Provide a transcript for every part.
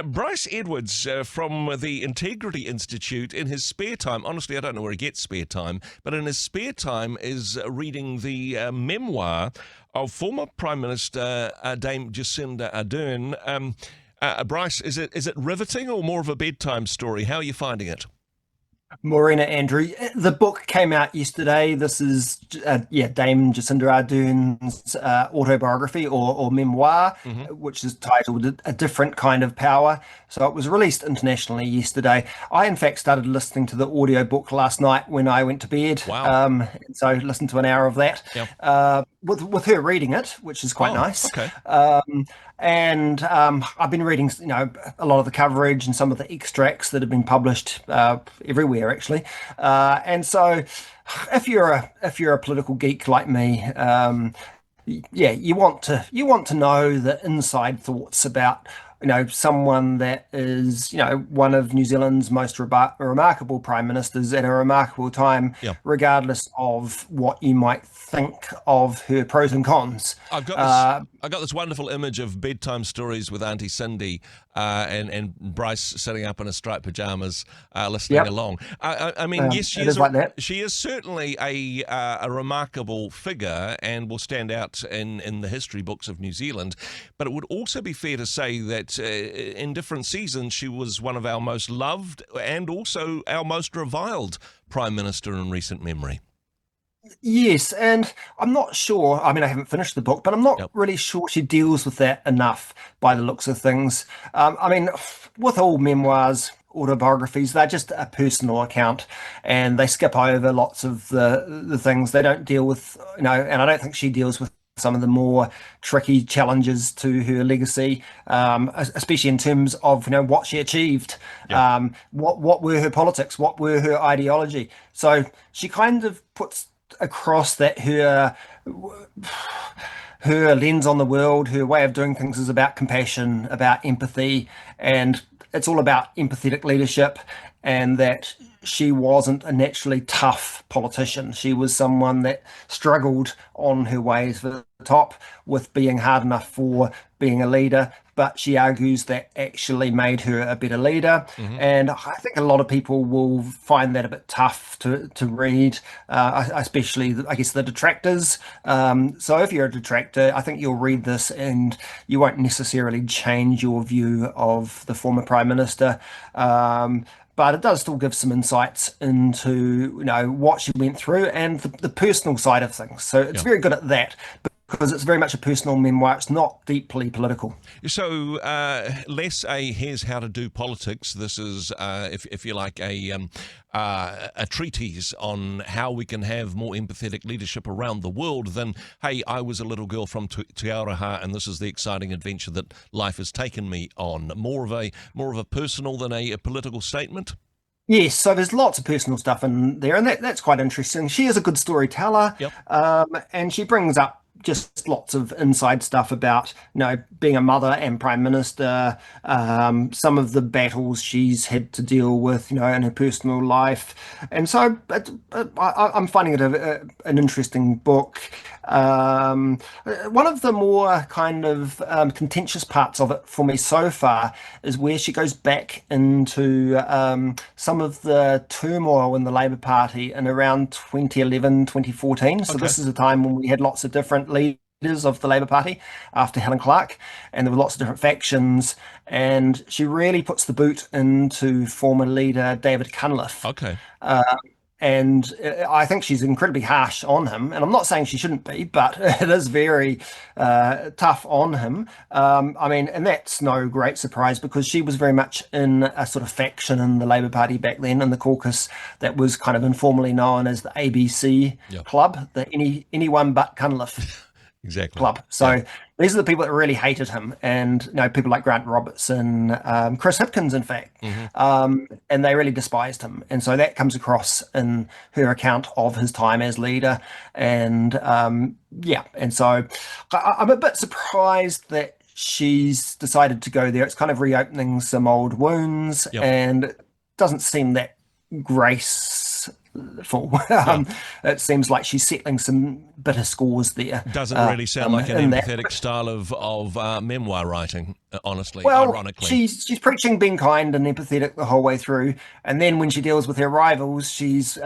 Bryce Edwards from the Integrity Institute, in his spare time, honestly, I don't know where he gets spare time, but in his spare time is reading the memoir of former Prime Minister Dame Jacinda Ardern. Bryce, is it riveting or more of a bedtime story? How are you finding it? Morena, Andrew. The book came out yesterday. This is, Dame Jacinda Ardern's autobiography or memoir, Hmm. which is titled A Different Kind of Power. So it was released internationally yesterday. I, in fact, started listening to the audiobook last night when I went to bed. Wow. So listened to an hour of that Yeah. with her reading it, which is quite Oh, nice. okay. And I've been reading, a lot of the coverage and some of the extracts that have been published everywhere, actually. And so, if you're a political geek like me, yeah, you want to know the inside thoughts about someone that is one of New Zealand's most remarkable prime ministers at a remarkable time, Yeah. regardless of what you might think of her pros and cons. I've got this. Uh, I got this wonderful image of bedtime stories with Auntie Cindy and Bryce sitting up in his striped pajamas, listening yep, along. I mean, yes, it is like that. she is certainly a remarkable figure and will stand out in the history books of New Zealand. But it would also be fair to say that in different seasons she was one of our most loved and also our most reviled prime minister in recent memory. Yes, and I'm not sure. I mean, I haven't finished the book, but I'm not Yep. really sure she deals with that enough by the looks of things. I mean, with all memoirs, autobiographies, they're just a personal account, and they skip over lots of the things they don't deal with. And I don't think she deals with some of the more tricky challenges to her legacy, especially in terms of what she achieved, Yeah. what were her politics, what were her ideology. So she kind of puts across that her lens on the world, her way of doing things is about compassion, about empathy, and it's all about empathetic leadership, and that she wasn't a naturally tough politician. She was someone that struggled on her way to the top with being hard enough for being a leader, but she argues that actually made her a better leader. Hmm. And I think a lot of people will find that a bit tough to read, especially, I guess, the detractors. So if you're a detractor, I think you'll read this and you won't necessarily change your view of the former Prime Minister. But it does still give some insights into what she went through and the personal side of things. So it's Yeah. very good at that because it's very much a personal memoir. It's not deeply political. So, less a here's how to do politics. This is, if you like, a treatise on how we can have more empathetic leadership around the world than, hey, I was a little girl from Te Aroha, and this is the exciting adventure that life has taken me on. More of a personal than a political statement. Yes, so there's lots of personal stuff in there, and that's quite interesting. She is a good storyteller, Yep. and she brings up just lots of inside stuff about, being a mother and prime minister, some of the battles she's had to deal with, in her personal life, and so I'm finding it an interesting book. One of the more kind of contentious parts of it for me so far is where she goes back into some of the turmoil in the Labour Party in around 2011, 2014. So Okay. this is a time when we had lots of different leaders of the Labour Party after Helen Clark, and there were lots of different factions. And she really puts the boot into former leader David Cunliffe. Okay. Uh, and I think she's incredibly harsh on him. And I'm not saying she shouldn't be, but it is very tough on him. I mean, and that's no great surprise because she was very much in a sort of faction in the Labour Party back then in the caucus that was kind of informally known as the ABC Yeah. club, the anyone but Cunliffe Exactly. club. Yeah. So these are the people that really hated him, and people like Grant Robertson, Chris Hipkins, in fact, Hmm. and they really despised him. And so that comes across in her account of his time as leader. And yeah, and so I'm a bit surprised that she's decided to go there. It's kind of reopening some old wounds, Yep. and it doesn't seem that graceful. No. It seems like she's settling some bitter scores there. Doesn't really sound like an In that. empathetic style of memoir writing. honestly, Well, ironically. she's preaching being kind and empathetic the whole way through, and then when she deals with her rivals, she's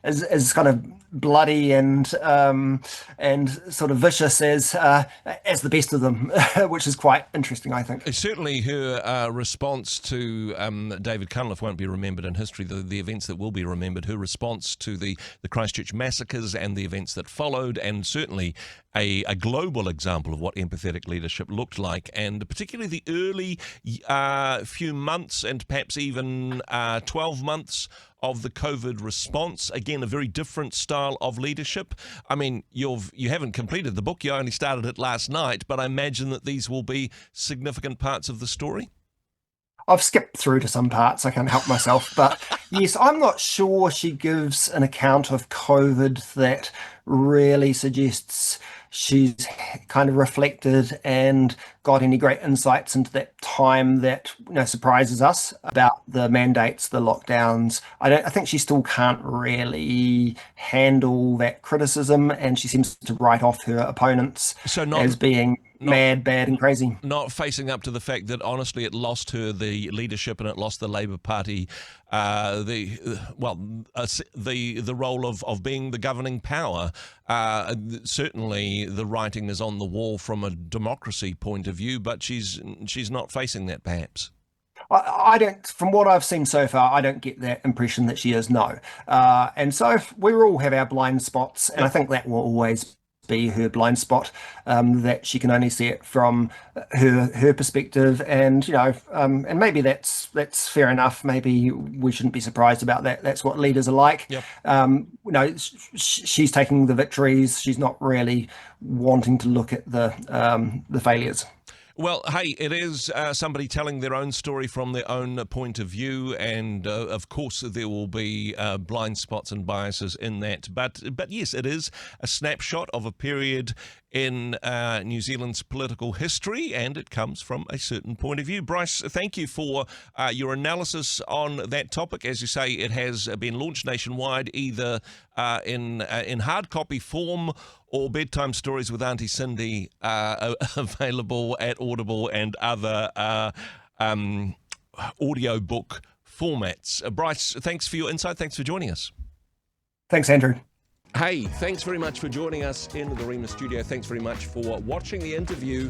is kind of bloody and sort of vicious as the best of them, which is quite interesting, I think. Certainly, her response to David Cunliffe won't be remembered in history. The events that will be remembered, her response to the Christchurch massacres and the events that followed, and certainly a global example of what empathetic leadership looked like, and particularly the early few months and perhaps even 12 months of the COVID response. Again, a very different style of leadership. I mean, you haven't completed the book, you only started it last night, but I imagine that these will be significant parts of the story. I've skipped through to some parts, I can't help myself. But yes, I'm not sure she gives an account of COVID that really suggests she's kind of reflected and got any great insights into that time that surprises us about the mandates, the lockdowns. I think she still can't really handle that criticism, and she seems to write off her opponents as being mad, bad, and crazy. Not facing up to the fact that honestly it lost her the leadership and it lost the Labour Party the role of being the governing power. Certainly the writing is on the wall from a democracy point of view, but she's not facing that perhaps. I don't, from what I've seen so far, I don't get that impression that she is, no. And so we all have our blind spots, and I think that will always be her blind spot, that she can only see it from her perspective, and and maybe that's fair enough. Maybe we shouldn't be surprised about that. That's what leaders are like. Yep. She's taking the victories. She's not really wanting to look at the failures. Well, hey, it is somebody telling their own story from their own point of view, and of course there will be blind spots and biases in that. But yes, it is a snapshot of a period in New Zealand's political history, and it comes from a certain point of view. Bryce, thank you for your analysis on that topic. As you say, it has been launched nationwide, either in hard copy form or Bedtime Stories with Auntie Cindy, available at Audible and other audio book formats. Bryce, thanks for your insight. Thanks for joining us. Thanks, Andrew. Hey, thanks very much for joining us in the Rhema studio. Thanks very much for watching the interview.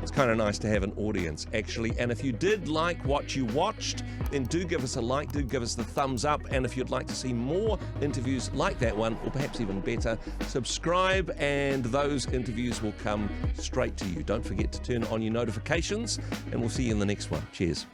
It's kind of nice to have an audience, actually. And if you did like what you watched, then do give us a like, do give us the thumbs up. And if you'd like to see more interviews like that one, or perhaps even better, subscribe and those interviews will come straight to you. Don't forget to turn on your notifications, and we'll see you in the next one. Cheers.